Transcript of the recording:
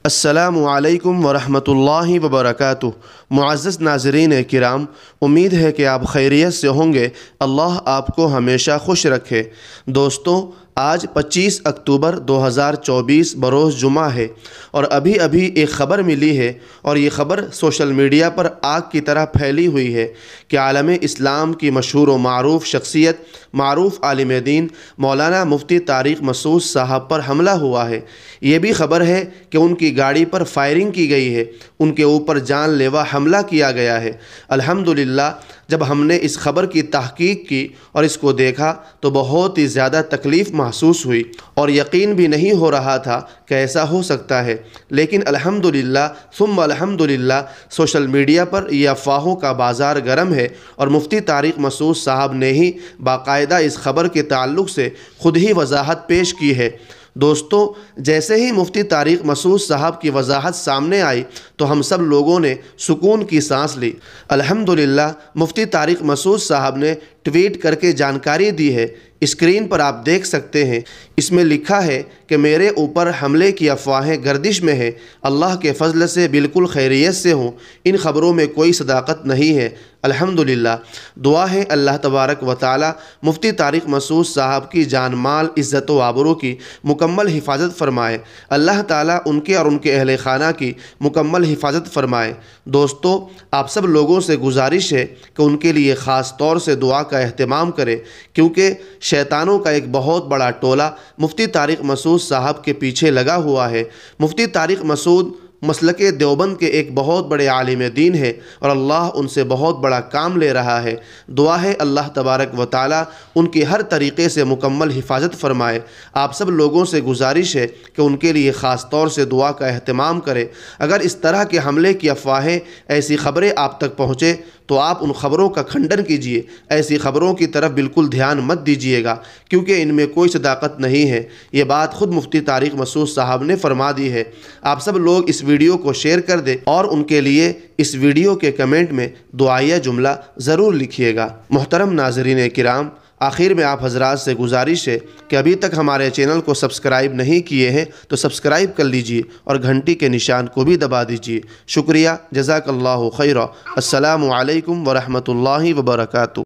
السلام علیکم ورحمۃ اللہ وبرکاتہ۔ معزز ناظرین کرام، امید ہے کہ آپ خیریت سے ہوں گے۔ اللہ آپ کو ہمیشہ خوش رکھے۔ دوستو، آج 25 اکتوبر 2024 بروز جمعہ ہے، اور ابھی ایک خبر ملی ہے، اور یہ خبر سوشل میڈیا پر آگ کی طرح پھیلی ہوئی ہے کہ عالم اسلام کی مشہور و معروف شخصیت، معروف عالم دین مولانا مفتی طارق مسعود صاحب پر حملہ ہوا ہے۔ یہ بھی خبر ہے کہ ان کی گاڑی پر فائرنگ کی گئی ہے، ان کے اوپر جان لیوا حملہ کیا گیا ہے۔ الحمدللہ، جب ہم نے اس خبر کی تحقیق کی اور اس کو دیکھا تو بہت ہی زیادہ تکلیف محسوس ہوئی، اور یقین بھی نہیں ہو رہا تھا کہ ایسا ہو سکتا ہے۔ لیکن الحمدللہ ثم الحمدللہ، سوشل میڈیا پر یہ افواہوں کا بازار گرم ہے، اور مفتی طارق مسعود صاحب نے ہی باقاعدہ اس خبر کے تعلق سے خود ہی وضاحت پیش کی ہے۔ دوستو، جیسے ہی مفتی طارق مسعود صاحب کی وضاحت سامنے آئی تو ہم سب لوگوں نے سکون کی سانس لی۔ الحمدللہ، مفتی طارق مسعود صاحب نے ٹویٹ کر کے جانکاری دی ہے۔ اسکرین پر آپ دیکھ سکتے ہیں، اس میں لکھا ہے کہ میرے اوپر حملے کی افواہیں گردش میں ہیں، اللہ کے فضل سے بالکل خیریت سے ہوں، ان خبروں میں کوئی صداقت نہیں ہے۔ الحمدللہ، دعا ہے اللہ تبارک و تعالی مفتی طارق مسعود صاحب کی جان مال، عزت و آبرو کی مکمل حفاظت فرمائے۔ اللہ تعالیٰ ان کے اور ان کے اہل خانہ کی مکمل حفاظت فرمائے۔ دوستو، آپ سب لوگوں سے گزارش ہے کہ ان کے لیے خاص طور سے دعا کا اہتمام کریں، کیونکہ شیطانوں کا ایک بہت بڑا ٹولہ مفتی طارق مسعود صاحب کے پیچھے لگا ہوا ہے۔ مفتی طارق مسعود مسلک دیوبند کے ایک بہت بڑے عالم دین ہے، اور اللہ ان سے بہت بڑا کام لے رہا ہے۔ دعا ہے اللہ تبارک و تعالی ان کی ہر طریقے سے مکمل حفاظت فرمائے۔ آپ سب لوگوں سے گزارش ہے کہ ان کے لیے خاص طور سے دعا کا اہتمام کریں۔ اگر اس طرح کے حملے کی افواہیں، ایسی خبریں آپ تک پہنچے تو آپ ان خبروں کا کھنڈن کیجیے، ایسی خبروں کی طرف بالکل دھیان مت دیجیے گا، کیونکہ ان میں کوئی صداقت نہیں ہے۔ یہ بات خود مفتی طارق مسعود صاحب نے فرما دی ہے۔ آپ سب لوگ اس ویڈیو کو شیئر کر دیں، اور ان کے لیے اس ویڈیو کے کمنٹ میں دعائیہ جملہ ضرور لکھیے گا۔ محترم ناظرین کرام، آخر میں آپ حضرات سے گزارش ہے کہ ابھی تک ہمارے چینل کو سبسکرائب نہیں کیے ہیں تو سبسکرائب کر لیجئے، اور گھنٹی کے نشان کو بھی دبا دیجئے۔ شکریہ، جزاک اللہ خیرہ۔ السلام علیکم ورحمۃ اللہ وبرکاتہ۔